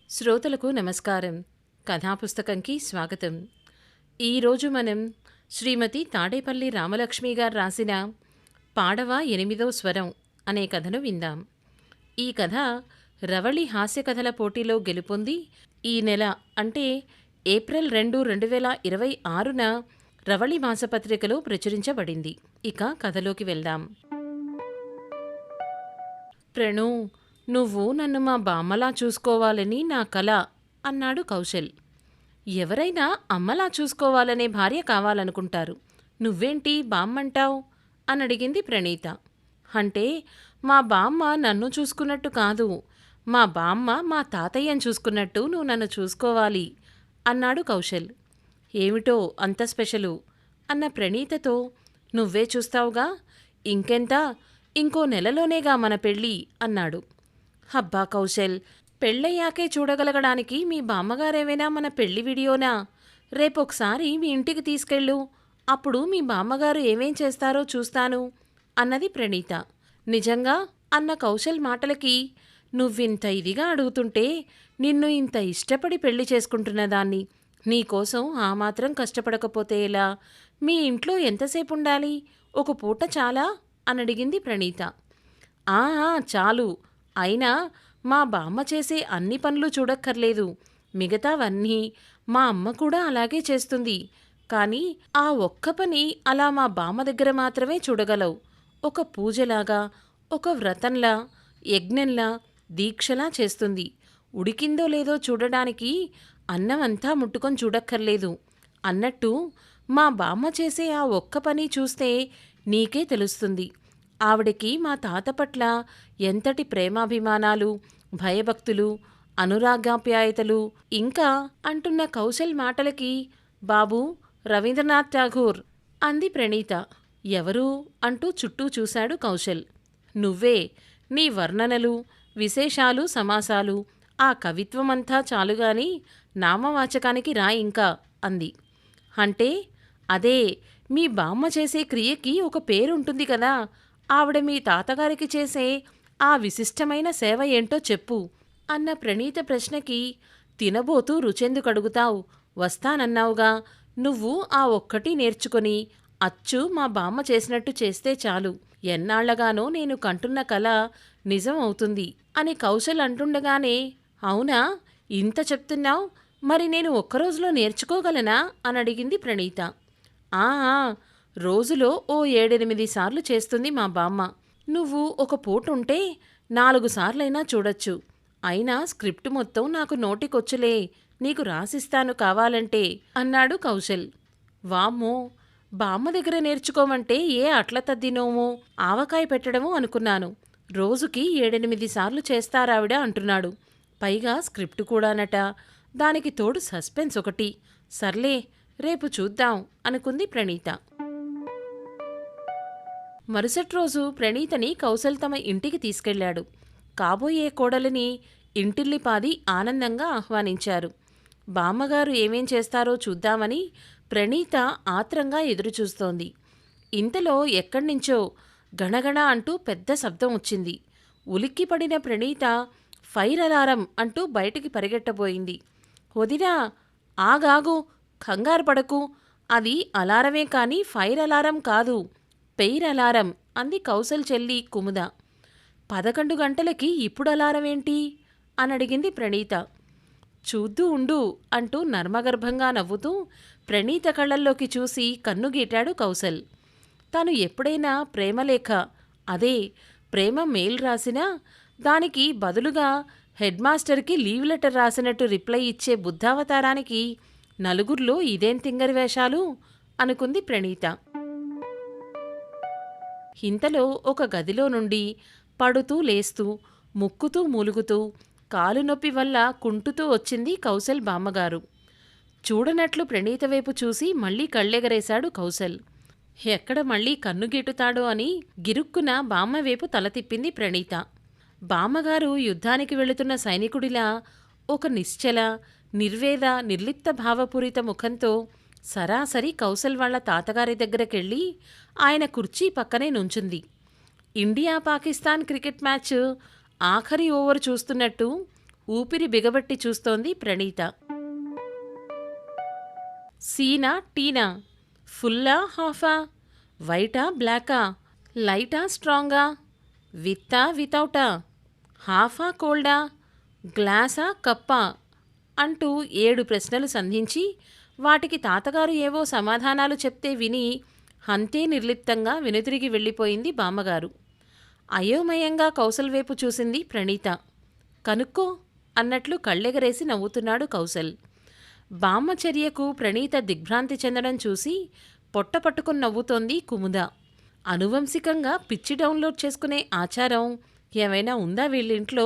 శ్రోతలకు నమస్కారం. కథాపుస్తకంకి స్వాగతం. ఈరోజు మనం శ్రీమతి తాడేపల్లి రామలక్ష్మి గారు రాసిన పాడవ 8వ స్వరం అనే కథను విందాం. ఈ కథ రవళి హాస్య కథల పోటీలో గెలుపొంది ఈ నెల అంటే ఏప్రిల్ 2, 2026న రవళి మాసపత్రికలో ప్రచురించబడింది. ఇక కథలోకి వెళ్దాం. ప్రణు, నువ్వు నన్ను మా బామ్మలా చూసుకోవాలని నా కల అన్నాడు కౌశల్. ఎవరైనా అమ్మలా చూసుకోవాలనే భార్య కావాలనుకుంటారు. నువ్వేంటి బామ్మంటావు అని అడిగింది ప్రణీత. అంటే మా బామ్మ నన్ను చూసుకున్నట్టు కాదు, మా బామ్మ మా తాతయ్యను చూసుకున్నట్టు నువ్వు నన్ను చూసుకోవాలి అన్నాడు కౌశల్. ఏమిటో అంత స్పెషలు అన్న ప్రణీతతో, నువ్వే చూస్తావుగా, ఇంకెంత, ఇంకో నెలలోనేగా మన పెళ్ళి అన్నాడు. హబ్బా కౌశల్, పెళ్ళయ్యాకే చూడగలగడానికి మీ బామ్మగారేమైనా మన పెళ్లి వీడియోనా? రేపొకసారి మీ ఇంటికి తీసుకెళ్ళు, అప్పుడు మీ బామ్మగారు ఏమేం చేస్తారో చూస్తాను అన్నది ప్రణీత. నిజంగా అన్న కౌశల్ మాటలకి, నువ్వింత ఇదిగా అడుగుతుంటే నిన్ను ఇంత ఇష్టపడి పెళ్లి చేసుకుంటున్నదాన్ని, నీకోసం ఆ మాత్రం కష్టపడకపోతే ఎలా? మీ ఇంట్లో ఎంతసేపు ఉండాలి? ఒక పూట చాలా అని అడిగింది ప్రణీత. ఆ చాలు, అయినా మా బామ్మ చేసే అన్ని పనులు చూడక్కర్లేదు, మిగతావన్నీ మా అమ్మ కూడా అలాగే చేస్తుంది. కానీ ఆ ఒక్క పని అలా మా బామ్మ దగ్గర మాత్రమే చూడగలవు. ఒక పూజలాగా, ఒక వ్రతంలా, యజ్ఞంలా, దీక్షలా చేస్తుంది. ఉడికిందో లేదో చూడడానికి అన్నమంతా ముట్టుకొని చూడక్కర్లేదు అన్నట్టు మా బామ్మ చేసే ఆ ఒక్క పని చూస్తే నీకే తెలుస్తుంది ఆవిడకి మా తాత పట్ల ఎంతటి ప్రేమాభిమానాలు, భయభక్తులు, అనురాగాప్యాయతలు. ఇంకా అంటున్న కౌశల్ మాటలకి, బాబూ, రవీంద్రనాథ్ ఠాగూర్ అంది ప్రణీత. ఎవరు అంటూ చుట్టూ చూశాడు కౌశల్. నువ్వే, నీ వర్ణనలు, విశేషాలు, సమాసాలు, ఆ కవిత్వమంతా చాలుగాని నామవాచకానికి రా ఇంకా అంది. అంటే అదే, మీ బామ్మ చేసే క్రియకి ఒక పేరుంటుంది కదా, ఆవిడ మీ తాతగారికి చేసే ఆ విశిష్టమైన సేవ ఏంటో చెప్పు అన్న ప్రణీత ప్రశ్నకి, తినబోతూ రుచెందుకడుగుతావు, వస్తానన్నావుగా, నువ్వు ఆ ఒక్కటి నేర్చుకొని అచ్చు మా బామ్మ చేసినట్టు చేస్తే చాలు, ఎన్నాళ్లగానో నేను కంటున్న కల నిజం అవుతుంది అని కౌశల్ అంటుండగానే, అవునా, ఇంత చెప్తున్నావు, మరి నేను ఒక్కరోజులో నేర్చుకోగలనా అని అడిగింది ప్రణీత. ఆ రోజులో ఓ 7-8 సార్లు చేస్తుంది మా బామ్మ. నువ్వు ఒక పూటుంటే 4 సార్లైనా చూడొచ్చు. అయినా స్క్రిప్ట్ మొత్తం నాకు నోటికొచ్చులే, నీకు రాసిస్తాను కావాలంటే అన్నాడు కౌశల్. వామ్మో, బామ్మ దగ్గర నేర్చుకోమంటే ఏ అట్ల తద్దినోమో, ఆవకాయ పెట్టడమో అనుకున్నాను. రోజుకి 7-8 సార్లు చేస్తారావిడ అంటున్నాడు. పైగా స్క్రిప్ట్ కూడానట, దానికి తోడు సస్పెన్స్ ఒకటి. సర్లే, రేపు చూద్దాం అనుకుంది ప్రణీత. మరుసటి రోజు ప్రణీతని కౌశల్ తమ ఇంటికి తీసుకెళ్లాడు. కాబోయే కోడలిని ఇంటిల్లిపాది ఆనందంగా ఆహ్వానించారు. బామ్మగారు ఏమేం చేస్తారో చూద్దామని ప్రణీత ఆత్రంగా ఎదురుచూస్తోంది. ఇంతలో ఎక్కడ్నించో గణగణ అంటూ పెద్ద శబ్దం వచ్చింది. ఉలిక్కిపడిన ప్రణీత ఫైర్ అలారం అంటూ బయటికి పరిగెట్టబోయింది. వదినా, ఆగాగు, కంగారు పడకు, అది అలారమే కాని ఫైర్ అలారం కాదు, పెయిర్ అలారం అంది కౌశల్ చెల్లి కుముద. 11 గంటలకి ఇప్పుడు అలారమేంటి అని అడిగింది ప్రణీత. చూద్దూ ఉండు అంటూ నర్మగర్భంగా నవ్వుతూ ప్రణీత కళ్ళల్లోకి చూసి కన్నుగీటాడు కౌశల్. తాను ఎప్పుడైనా ప్రేమలేఖ, అదే ప్రేమ మెయిల్ రాసినా దానికి బదులుగా హెడ్ మాస్టర్కి లీవ్ లెటర్ రాసినట్టు రిప్లై ఇచ్చే బుద్ధావతారానికి నలుగురిలో ఇదేం తింగరి వేషాలు అనుకుంది ప్రణీత. ఇంతలో ఒక గదిలో నుండి పడుతూ లేస్తూ, ముక్కుతూ మూలుగుతూ, కాలు నొప్పి వల్ల కుంటుతూ వచ్చింది కౌశల్ బామ్మగారు. చూడనట్లు ప్రణీత వైపు చూసి మళ్లీ కళ్ళెగరేశాడు కౌశల్. ఎక్కడ మళ్లీ కన్నుగీటుతాడో అని గిరుక్కున బామ్మవైపు తల తిప్పింది ప్రణీత. బామ్మగారు యుద్ధానికి వెళుతున్న సైనికుడిలా ఒక నిశ్చల, నిర్వేద, నిర్లిప్త భావపూరిత ముఖంతో సరాసరి కౌశల్ వాళ్ల తాతగారి దగ్గరకెళ్ళి ఆయన కుర్చీ పక్కనే నుంచుంది. ఇండియా పాకిస్తాన్ క్రికెట్ మ్యాచ్ ఆఖరి ఓవర్ చూస్తున్నట్టు ఊపిరి బిగబట్టి చూస్తోంది ప్రణీత. సీనా టీనా, ఫుల్లా హాఫా, వైటా బ్లాకా, లైటా స్ట్రాంగా, విత్తా వితౌటా, హాఫా కోల్డా, గ్లాసా కప్పా అంటూ 7 ప్రశ్నలు సంధించి వాటికి తాతగారు ఏవో సమాధానాలు చెప్తే విని అంతే నిర్లిప్తంగా వెనుతిరిగి వెళ్ళిపోయింది బామ్మగారు. అయోమయంగా కౌసల్ వైపు చూసింది ప్రణీత. కనుక్కో అన్నట్లు కళ్ళెగరేసి నవ్వుతున్నాడు కౌసల్. బామ్మ చర్యకు ప్రణీత దిగ్భ్రాంతి చెందడం చూసి పొట్ట పట్టుకుని నవ్వుతోంది కుముద. అనువంశికంగా పిచ్చి డౌన్లోడ్ చేసుకునే ఆచారం ఏమైనా ఉందా వీళ్ళింట్లో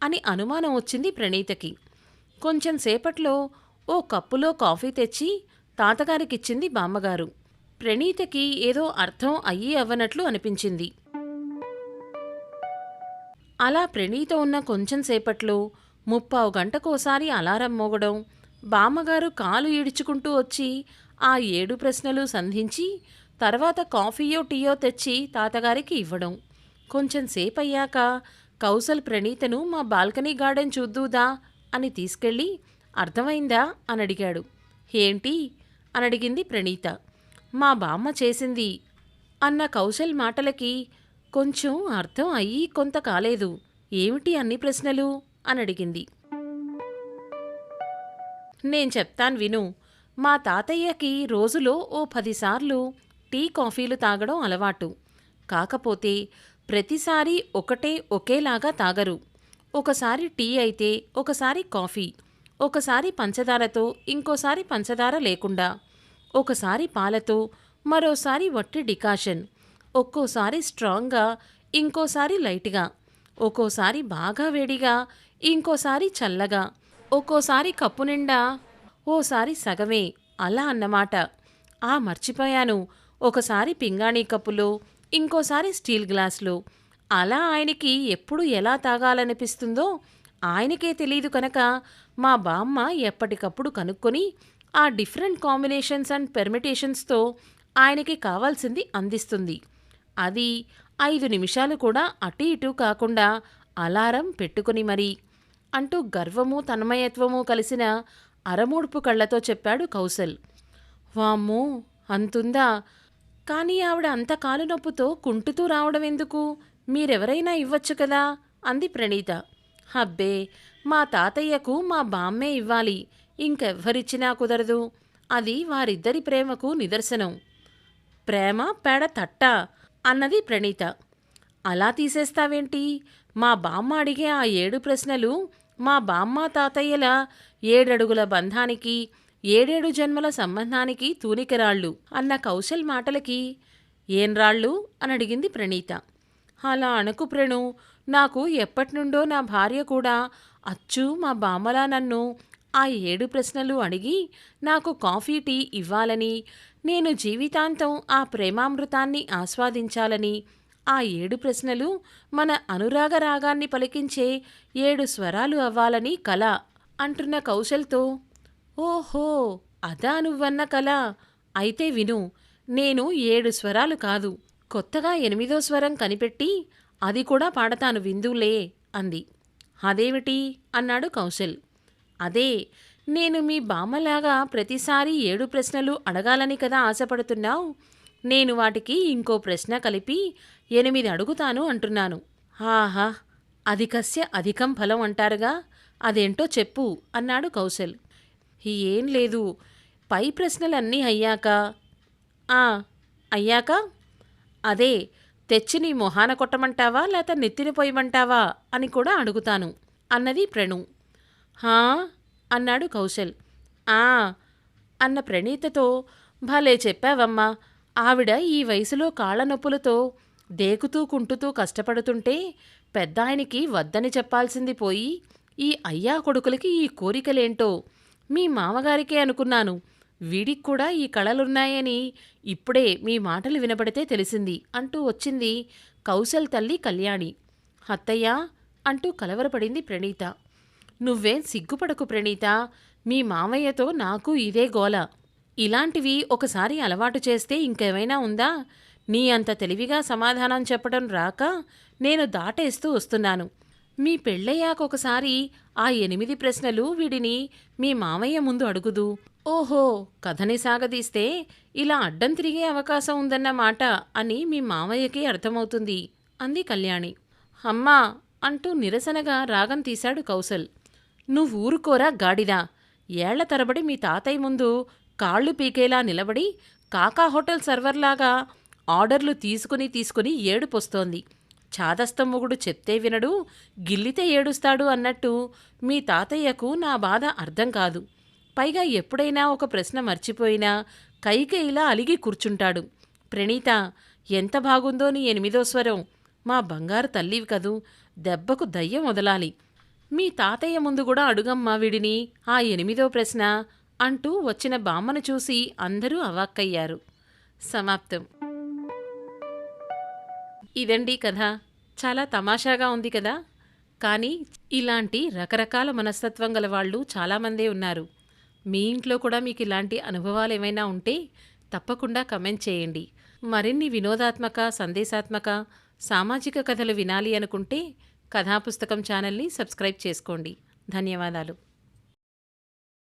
అని అనుమానం వచ్చింది ప్రణీతకి. కొంచెం సేపట్లో ఓ కప్పులో కాఫీ తెచ్చి తాతగారికిచ్చింది బామ్మగారు. ప్రణీతకి ఏదో అర్థం అయ్యి అవ్వనట్లు అనిపించింది. అలా ప్రణీత ఉన్న కొంచెం సేపట్లో 3/4 గంటకోసారి అలారం మోగడం, బామ్మగారు కాలు ఈడ్చుకుంటూ వచ్చి ఆ 7 ప్రశ్నలు సంధించి తర్వాత కాఫీయో టీయో తెచ్చి తాతగారికి ఇవ్వడం. కొంచెం సేపయ్యాక కౌసల్ ప్రణీతను మా బాల్కనీ గార్డెన్ చూద్దూదా అని తీసుకెళ్ళి అర్థమైందా అని అడిగాడు. ఏంటి అని అడిగింది ప్రణీత. మా బామ్మ చేసింది అన్న కౌశల్ మాటలకి కొంచెం అర్థం అయ్యి కొంత కాలేదు. ఏమిటి అన్ని ప్రశ్నలు అని అడిగింది. నేను చెప్తాను విను. మా తాతయ్యకి రోజులో ఓ 10 సార్లు టీ కాఫీలు తాగడం అలవాటు. కాకపోతే ప్రతిసారి ఒకేలాగా తాగరు. ఒకసారి టీ అయితే ఒకసారి కాఫీ, ఒకసారి పంచదారతో ఇంకోసారి పంచదార లేకుండా, ఒకసారి పాలతో మరోసారి వట్టి డికాషన్, ఒక్కోసారి స్ట్రాంగ్గా ఇంకోసారి లైట్గా, ఒక్కోసారి బాగా వేడిగా ఇంకోసారి చల్లగా, ఒక్కోసారి కప్పు నిండా ఓసారి సగమే, అలా అన్నమాట. మర్చిపోయాను, ఒకసారి పింగాణీ కప్పులో ఇంకోసారి స్టీల్ గ్లాసులో. అలా ఆయనకి ఎప్పుడు ఎలా తాగాలనిపిస్తుందో ఆయనకే తెలీదు కనుక మా బామ్మ ఎప్పటికప్పుడు కనుక్కొని ఆ డిఫరెంట్ కాంబినేషన్స్ అండ్ పెర్మిటేషన్స్తో ఆయనకి కావాల్సింది అందిస్తుంది. అది 5 నిమిషాలు కూడా అటు ఇటు కాకుండా అలారం పెట్టుకుని మరీ అంటూ గర్వము తన్మయత్వము కలిసిన అరమూడ్పు కళ్లతో చెప్పాడు కౌసల్. వామ్మో, అంతుందా? కానీ ఆవిడ అంత కాలు నొప్పుతో కుంటుతూ రావడం ఎందుకు? మీరెవరైనా ఇవ్వచ్చు కదా అంది ప్రణీత. అబ్బే, మా తాతయ్యకు మా బామ్మే ఇవ్వాలి, ఇంకెవ్వరిచ్చినా కుదరదు. అది వారిద్దరి ప్రేమకు నిదర్శనం. ప్రేమ పేడ తట్టా అన్నది ప్రణీత. అలా తీసేస్తావేంటి? మా బామ్మ అడిగే ఆ 7 ప్రశ్నలు మా బామ్మ తాతయ్యల 7 అడుగుల బంధానికి 7 జన్మల సంబంధానికి తూనికరాళ్ళు అన్న కౌశల్ మాటలకి ఏం రాళ్ళు అని అడిగింది ప్రణీత. అలా అనకు ప్రణు, నాకు ఎప్పటినుండో నా భార్య కూడా అచ్చు మా బామ్మలా నన్ను ఆ 7 ప్రశ్నలు అడిగి నాకు కాఫీ టీ ఇవ్వాలని, నేను జీవితాంతం ఆ ప్రేమామృతాన్ని ఆస్వాదించాలని, ఆ 7 ప్రశ్నలు మన అనురాగ రాగాన్ని పలికించే 7 స్వరాలు అవ్వాలని కల అంటున్న కౌశల్తో, ఓహో, అదా నువ్వన్న కల? అయితే విను, నేను 7 స్వరాలు కాదు, కొత్తగా 8వ స్వరం కనిపెట్టి అది కూడా పాడతాను విందులే అంది. అదేమిటి అన్నాడు కౌశల్. అదే, నేను మీ బామ్మలాగా ప్రతిసారి 7 ప్రశ్నలు అడగాలని కదా ఆశపడుతున్నావు. నేను వాటికి ఇంకో ప్రశ్న కలిపి 8 అడుగుతాను అంటున్నాను. ఆహా, అధికస్య అధికం ఫలం అంటారుగా, అదేంటో చెప్పు అన్నాడు కౌశల్. ఏం లేదు, పై ప్రశ్నలన్నీ అయ్యాక అయ్యాక అదే తెచ్చి నీ మొహాన కొట్టమంటావా లేక నెత్తిన పోయమంటావా అని కూడా అడుగుతాను అన్నది ప్రణు. హా అన్నాడు కౌశల్. అన్న ప్రణీతతో, భలే చెప్పావమ్మా. ఆవిడ ఈ వయసులో కాళ్ళ నొప్పులతో దేకుతూ కుంటుతూ కష్టపడుతుంటే పెద్దాయనికి వద్దని చెప్పాల్సింది పోయి ఈ అయ్యా కొడుకులకి ఈ కోరికలేంటో. మీ మామగారికే అనుకున్నాను, వీడికి కూడా ఈ కళలున్నాయని ఇప్పుడే మీ మాటలు వినబడితే తెలిసింది అంటూ వచ్చింది కౌశల్ తల్లి కళ్యాణి. అత్తయ్యా అంటూ కలవరపడింది ప్రణీత. నువ్వేం సిగ్గుపడకు ప్రణీత, మీ మామయ్యతో నాకు ఇదే గోల. ఇలాంటివి ఒకసారి అలవాటు చేస్తే ఇంకేమైనా ఉందా? నీ అంత తెలివిగా సమాధానం చెప్పడం రాక నేను దాటేస్తూ వస్తున్నాను. మీ పెళ్ళయ్యాక ఒకసారి ఆ 8 ప్రశ్నలు వీడిని మీ మామయ్య ముందు అడుగుదు. ఓహో, కథని సాగదీస్తే ఇలా అడ్డం తిరిగే అవకాశం ఉందన్నమాట అని మీ మామయ్యకి అర్థమవుతుంది అంది కళ్యాణి. అమ్మా అంటూ నిరసనగా రాగం తీశాడు కౌసల్. నువ్వూరుకోరా గాడిదా! ఏళ్ల తరబడి మీ తాతయ్య ముందు కాళ్ళు పీకేలా నిలబడి కాకా హోటల్ సర్వర్లాగా ఆర్డర్లు తీసుకుని ఏడుపొస్తోంది. చాదస్తం మొగుడు చెప్తే వినడు, గిల్లితే ఏడుస్తాడు అన్నట్టు మీ తాతయ్యకు నా బాధ అర్థం కాదు. పైగా ఎప్పుడైనా ఒక ప్రశ్న మర్చిపోయినా కైకేయిలా అలిగి కూర్చుంటాడు. ప్రణీత, ఎంత బాగుందో నీ 8వ స్వరం! మా బంగారు తల్లివి కదూ, దెబ్బకు దయ్యం వదలాలి. మీ తాతయ్య ముందు కూడా అడుగమ్మా వీడిని ఆ 8వ ప్రశ్న అంటూ వచ్చిన బామ్మను చూసి అందరూ అవాక్కయ్యారు. సమాప్తం. ఇదండి కథ. చాలా తమాషాగా ఉంది కదా. కానీ ఇలాంటి రకరకాల మనస్తత్వం గల వాళ్ళు చాలామందే ఉన్నారు. మీ ఇంట్లో కూడా మీకు ఇలాంటి అనుభవాలు ఏమైనా ఉంటే తప్పకుండా కమెంట్ చేయండి. మరిన్ని వినోదాత్మక, సందేశాత్మక, సామాజిక కథలు వినాలి అనుకుంటే కథాపుస్తకం ఛానల్ని సబ్స్క్రైబ్ చేసుకోండి. ధన్యవాదాలు.